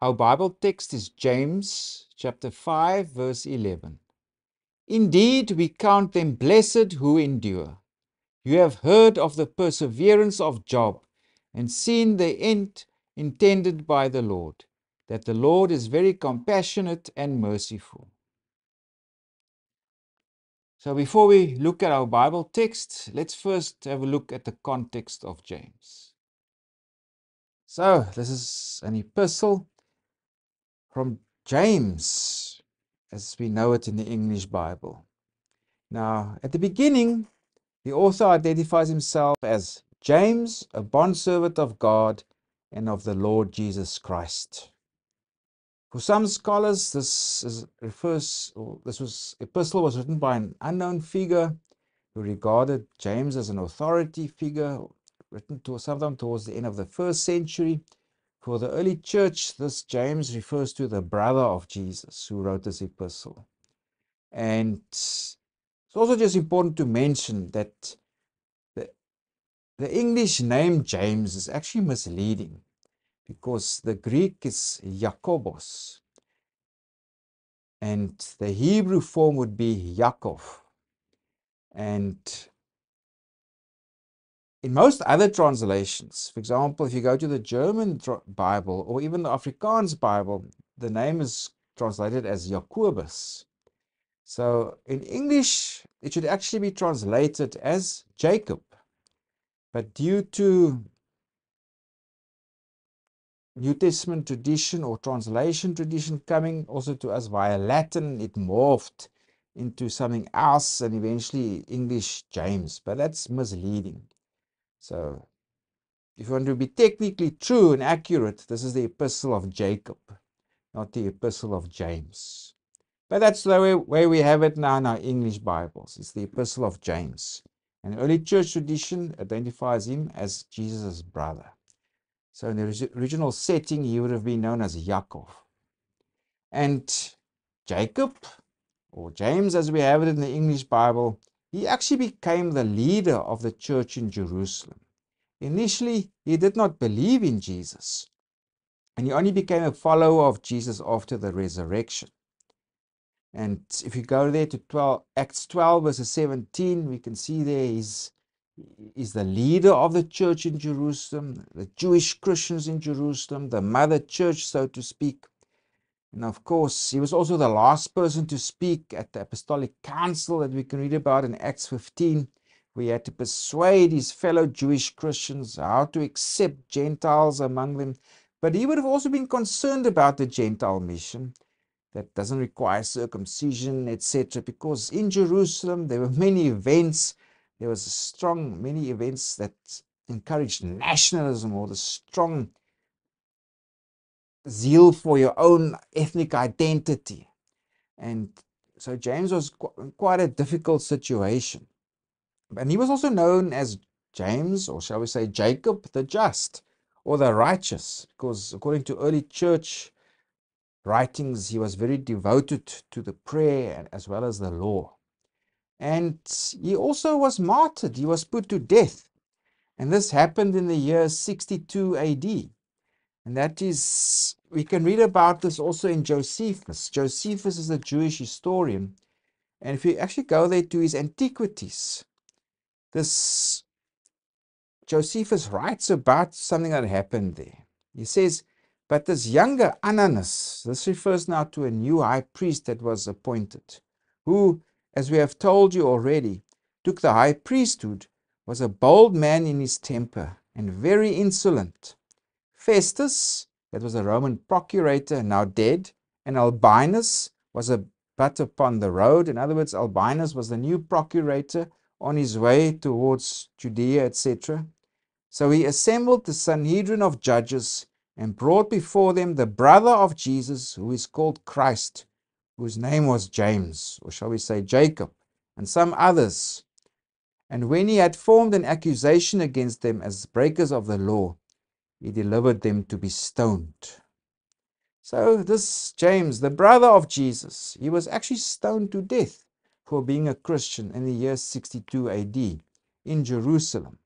Our Bible text is James chapter 5, verse 11. Indeed, we count them blessed who endure. You have heard of the perseverance of Job and seen the end intended by the Lord, that the Lord is very compassionate and merciful. So before we look at our Bible text, let's first have a look at the context of James. So this is an epistle from James, as we know it in the English Bible. Now, at the beginning, the author identifies himself as James, a bondservant of God and of the Lord Jesus Christ. For some scholars, this epistle was written by an unknown figure who regarded James as an authority figure, written sometime towards the end of the first century. For the early church, this James refers to the brother of Jesus who wrote this epistle. And it's also just important to mention that the English name James is actually misleading because the Greek is Jakobos and the Hebrew form would be Yaakov. And in most other translations, for example, if you go to the German Bible or even the Afrikaans Bible, the name is translated as Jacobus. So in English, it should actually be translated as Jacob. But due to New Testament tradition or translation tradition coming also to us via Latin, it morphed into something else and eventually English James. But that's misleading. So if you want to be technically true and accurate, this is the epistle of Jacob, not the epistle of James. But that's the way we have it now in our English Bibles. It's the epistle of James. And early church tradition identifies him as Jesus' brother. So in the original setting, he would have been known as Yaakov. And Jacob, or James as we have it in the English Bible, he actually became the leader of the church in Jerusalem. Initially, he did not believe in Jesus, and he only became a follower of Jesus after the resurrection. And if you go there to Acts 12, verses 17, we can see there he's the leader of the church in Jerusalem, the Jewish Christians in Jerusalem, the mother church, so to speak. And of course, he was also the last person to speak at the Apostolic Council that we can read about in Acts 15, where he had to persuade his fellow Jewish Christians how to accept Gentiles among them. But he would have also been concerned about the Gentile mission that doesn't require circumcision, etc. Because in Jerusalem, there were many events. There was many events that encouraged nationalism or the strong zeal for your own ethnic identity. And so James was quite a difficult situation. And he was also known as James, or shall we say Jacob, the just, or the righteous, because according to early church writings, he was very devoted to the prayer as well as the law. And he also was martyred. He was put to death. And this happened in the year 62 AD. And that is, we can read about this also in Josephus. Josephus is a Jewish historian. And if you actually go there to his Antiquities, this Josephus writes about something that happened there. He says, but this younger Ananus, this refers now to a new high priest that was appointed, who, as we have told you already, took the high priesthood, was a bold man in his temper and very insolent. Festus, that was a Roman procurator, now dead, and Albinus was a but upon the road. In other words, Albinus was the new procurator on his way towards Judea, etc. So he assembled the Sanhedrin of judges and brought before them the brother of Jesus, who is called Christ, whose name was James, or shall we say Jacob, and some others. And when he had formed an accusation against them as breakers of the law, he delivered them to be stoned. So this James, the brother of Jesus, he was actually stoned to death for being a Christian in the year 62 AD in Jerusalem.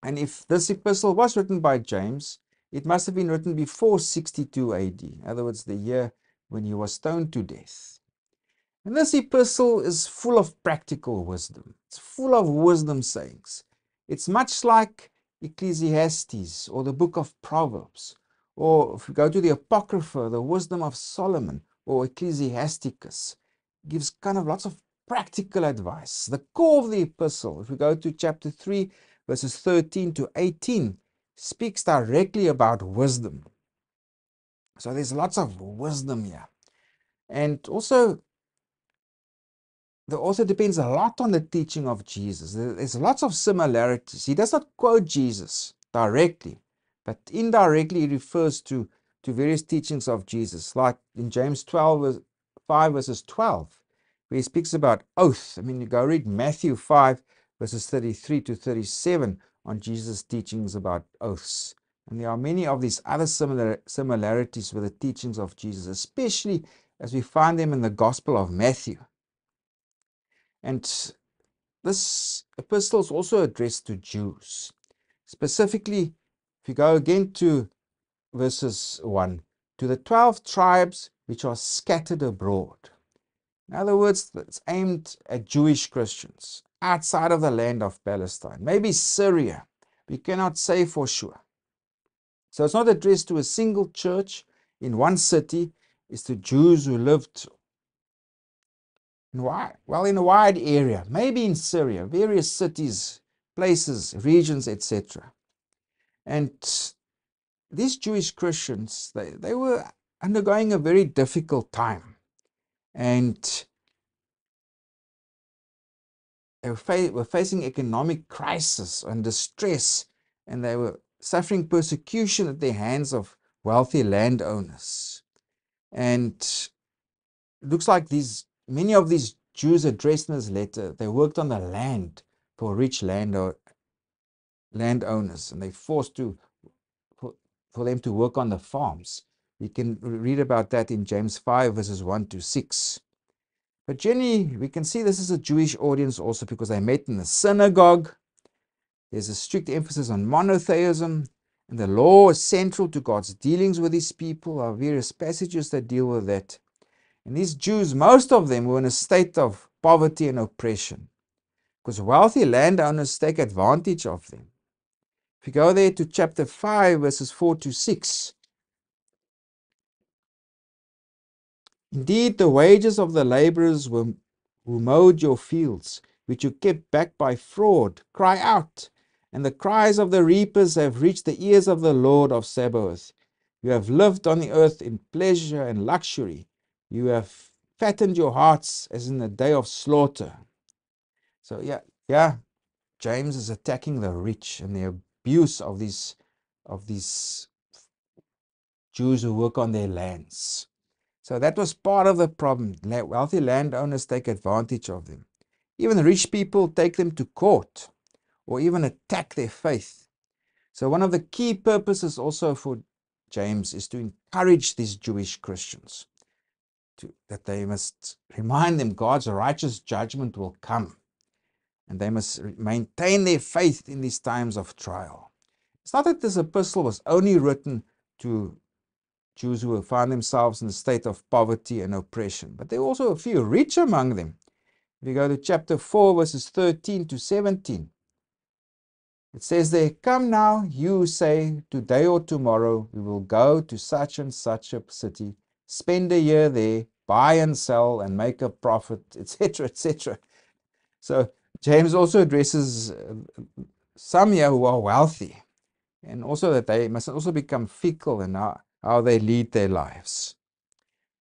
And if this epistle was written by James, it must have been written before 62 AD, in other words, the year when he was stoned to death. And this epistle is full of practical wisdom. It's full of wisdom sayings. It's much like Ecclesiastes or the book of Proverbs, or if you go to the Apocrypha, the wisdom of Solomon or Ecclesiasticus, gives kind of lots of practical advice. The core of the epistle, if we go to chapter 3, verses 13 to 18, speaks directly about wisdom. So there's lots of wisdom here. And also, the author depends a lot on the teaching of Jesus. There's lots of similarities. He does not quote Jesus directly, but indirectly he refers to various teachings of Jesus, like in James 5 verses 12, where he speaks about oath. I mean, you go read Matthew 5 verses 33 to 37 on Jesus' teachings about oaths. And there are many of these other similarities with the teachings of Jesus, especially as we find them in the Gospel of Matthew. And this epistle is also addressed to Jews. Specifically, if you go again to verses 1, to the 12 tribes which are scattered abroad. In other words, it's aimed at Jewish Christians outside of the land of Palestine, maybe Syria. We cannot say for sure. So it's not addressed to a single church in one city. It's to Jews who lived in a wide area, maybe in Syria, various cities, places, regions, etc. And these Jewish Christians, they were undergoing a very difficult time. And they were facing economic crisis and distress, and they were suffering persecution at the hands of wealthy landowners. And it looks like many of these Jews addressed in this letter, they worked on the land for rich landowners, and they forced for them to work on the farms. You can read about that in James 5 verses 1 to 6. But generally, we can see this is a Jewish audience also because they met in the synagogue. There's a strict emphasis on monotheism, and the law is central to God's dealings with his people. There are various passages that deal with that. And these Jews, most of them were in a state of poverty and oppression because wealthy landowners take advantage of them. If you go there to chapter 5, verses 4 to 6, indeed, the wages of the laborers who mowed your fields, which you kept back by fraud, cry out, and the cries of the reapers have reached the ears of the Lord of Sabaoth. You have lived on the earth in pleasure and luxury. You have fattened your hearts as in the day of slaughter. So James is attacking the rich and the abuse of these Jews who work on their lands. So that was part of the problem. Wealthy landowners take advantage of them. Even rich people take them to court or even attack their faith. So one of the key purposes also for James is to encourage these Jewish Christians that they must remind them God's righteous judgment will come, and they must maintain their faith in these times of trial. It's not that this epistle was only written to Jews who found themselves in a state of poverty and oppression, but there were also a few rich among them. If you go to chapter 4, verses 13 to 17, it says there, come now, you say, today or tomorrow we will go to such and such a city, spend a year there, buy and sell and make a profit, etc., etc. So James also addresses some here who are wealthy, and also that they must also become fickle in how they lead their lives.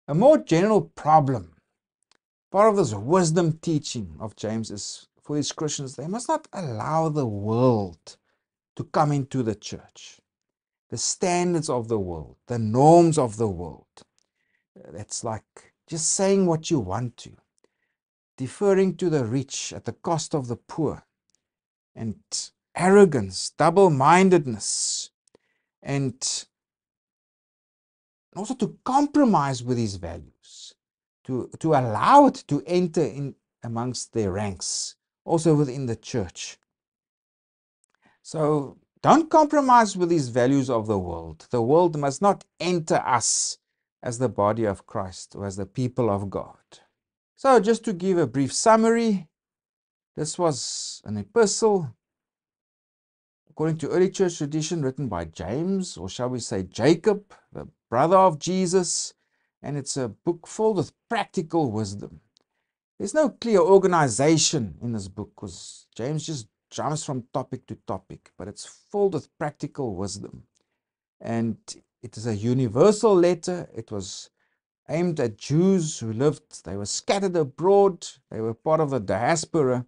A more general problem, part of this wisdom teaching of James is for these Christians, they must not allow the world to come into the church. The standards of the world, the norms of the world. That's like just saying what you want to, deferring to the rich at the cost of the poor, and arrogance, double-mindedness, and also to compromise with these values, to allow it to enter in amongst their ranks, also within the church. So Don't compromise with these values of the world. The world must not enter us as the body of Christ or as the people of God. So just to give a brief summary, this was an epistle, according to early church tradition, written by James, or shall we say Jacob, the brother of Jesus, and it's a book filled with practical wisdom. There's no clear organization in this book because James just jumps from topic to topic, but it's filled with practical wisdom. And it is a universal letter. It was aimed at Jews who lived, they were scattered abroad, they were part of the diaspora,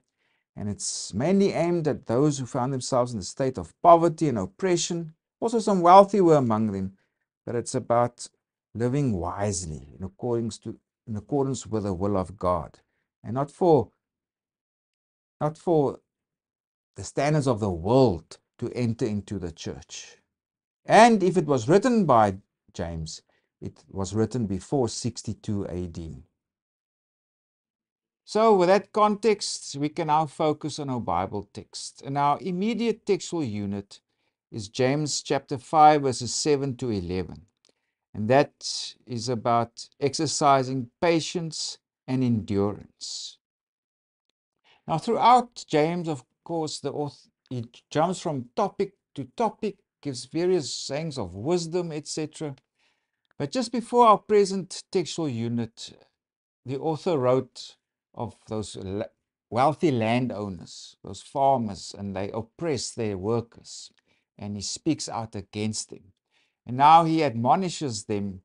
and it's mainly aimed at those who found themselves in a state of poverty and oppression. Also, some wealthy were among them, but it's about living wisely in accordance with the will of God, and not for the standards of the world to enter into the church. And if it was written by James, it was written before 62 AD. So with that context, we can now focus on our Bible text. And our immediate textual unit is James chapter 5, verses 7 to 11. And that is about exercising patience and endurance. Now, throughout James, of course, the author, he jumps from topic to topic, gives various sayings of wisdom, etc. But just before our present textual unit, the author wrote of those wealthy landowners, those farmers, and they oppress their workers. And he speaks out against them. And now he admonishes them,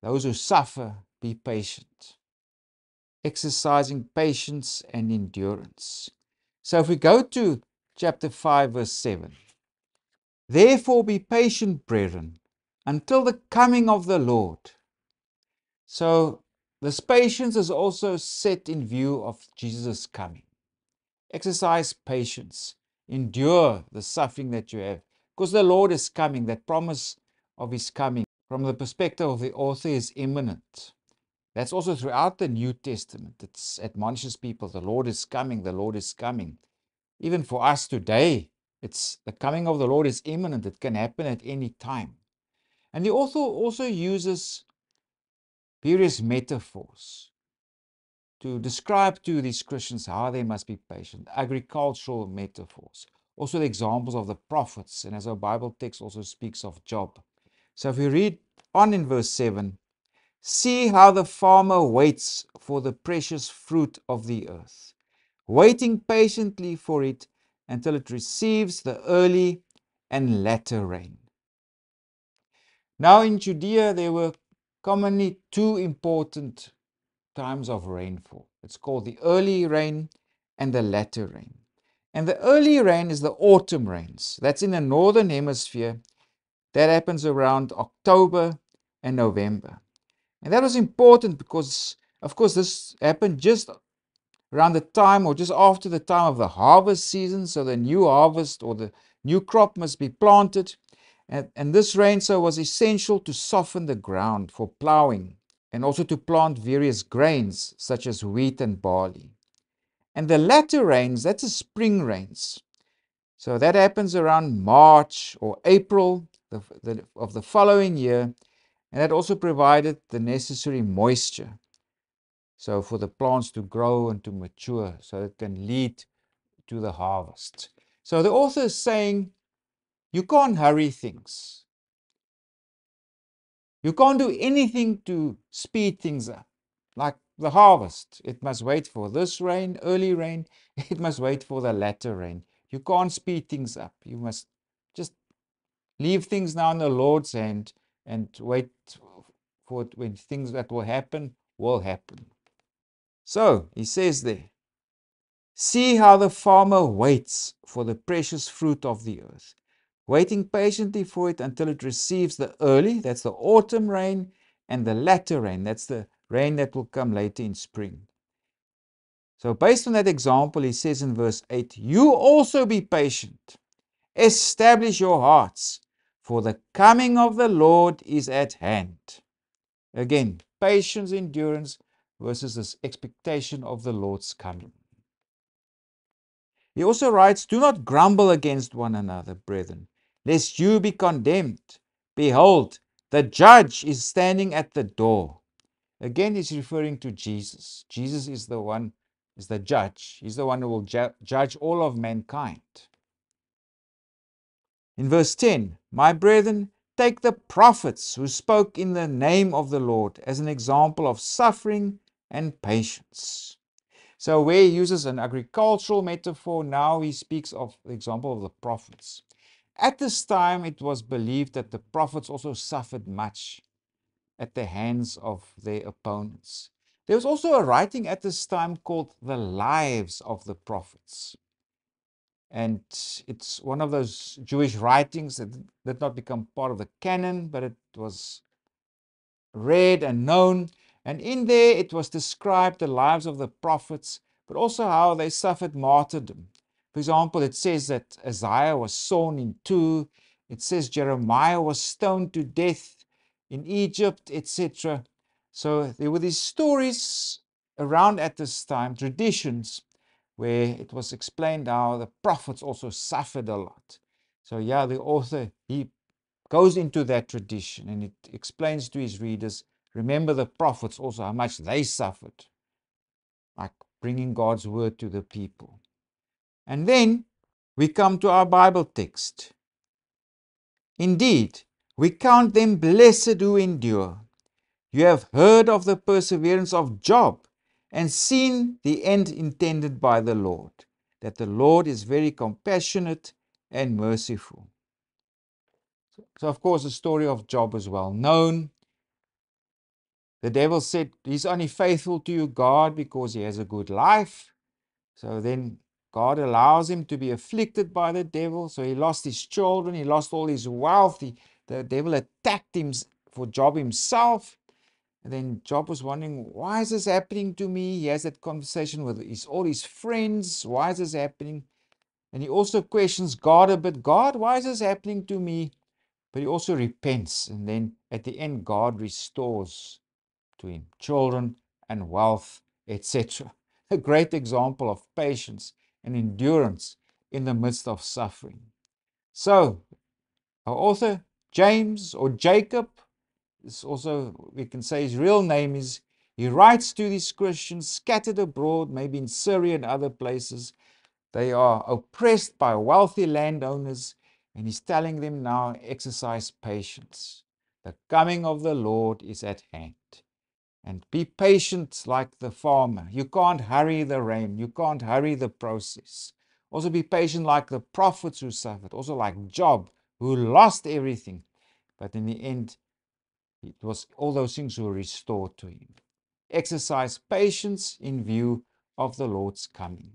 those who suffer, be patient, exercising patience and endurance. So if we go to chapter 5, verse 7, therefore be patient, brethren, until the coming of the Lord. So this patience is also set in view of Jesus' coming. Exercise patience, endure the suffering that you have, because the Lord is coming. That promise of his coming, from the perspective of the author, is imminent. That's also throughout the New Testament. It admonishes people, the Lord is coming, the Lord is coming. Even for us today, it's the coming of the Lord is imminent. It can happen at any time. And the author also uses various metaphors to describe to these Christians how they must be patient, agricultural metaphors, also the examples of the prophets, and as our Bible text also speaks of Job. So if we read on in verse 7, see how the farmer waits for the precious fruit of the earth, waiting patiently for it until it receives the early and latter rain. Now in Judea there were commonly two important times of rainfall. It's called the early rain and the latter rain. And the early rain is the autumn rains. That's in the northern hemisphere. That happens around October and November. And that was important because, of course, this happened just around the time or just after the time of the harvest season. So the new harvest or the new crop must be planted. And this rain so was essential to soften the ground for plowing and also to plant various grains such as wheat and barley. And the latter rains, that's the spring rains. So that happens around March or April of the following year, and that also provided the necessary moisture. So for the plants to grow and to mature, so it can lead to the harvest. So the author is saying, you can't hurry things. You can't do anything to speed things up. Like the harvest, it must wait for this rain, early rain. It must wait for the latter rain. You can't speed things up. You must just leave things now in the Lord's hand and wait for it when things that will happen will happen. So he says there, see how the farmer waits for the precious fruit of the earth, waiting patiently for it until it receives the early, that's the autumn rain, and the latter rain, that's the rain that will come later in spring. So based on that example, he says in verse 8, you also be patient, establish your hearts, for the coming of the Lord is at hand. Again, patience, endurance versus this expectation of the Lord's coming. He also writes, do not grumble against one another, brethren. lest you be condemned. Behold, the judge is standing at the door. Again, he's referring to Jesus. Jesus is the one, is the judge. He's the one who will judge all of mankind. In verse 10, my brethren, take the prophets who spoke in the name of the Lord as an example of suffering and patience. So where he uses an agricultural metaphor, now he speaks of the example of the prophets. At this time, it was believed that the prophets also suffered much at the hands of their opponents. There was also a writing at this time called the Lives of the Prophets. And it's one of those Jewish writings that did not become part of the canon, but it was read and known. And in there it was described the lives of the prophets, but also how they suffered martyrdom. For example, it says that Isaiah was sawn in two. It says Jeremiah was stoned to death in Egypt, etc. So there were these stories around at this time, traditions, where it was explained how the prophets also suffered a lot. So yeah, the author, he goes into that tradition and it explains to his readers, remember the prophets also, how much they suffered, like bringing God's word to the people. And then we come to our Bible text. Indeed, we count them blessed who endure. You have heard of the perseverance of Job and seen the end intended by the Lord, that the Lord is very compassionate and merciful. So of course, the story of Job is well known. The devil said, he's only faithful to you, God, because he has a good life. So then God allows him to be afflicted by the devil. So he lost his children, he lost all his wealth. The devil attacked him for Job himself. And then Job was wondering, why is this happening to me? He has that conversation with all his friends. Why is this happening? And he also questions God a bit. God, why is this happening to me? But he also repents. And then at the end, God restores to him children and wealth, etc. A great example of patience and endurance in the midst of suffering. So, our author, James or Jacob, is also, we can say his real name is, he writes to these Christians scattered abroad, maybe in Syria and other places. They are oppressed by wealthy landowners, and he's telling them now, exercise patience. The coming of the Lord is at hand. And be patient like the farmer. You can't hurry the rain. You can't hurry the process. Also be patient like the prophets who suffered. Also like Job, who lost everything. But in the end, it was all those things were restored to him. Exercise patience in view of the Lord's coming.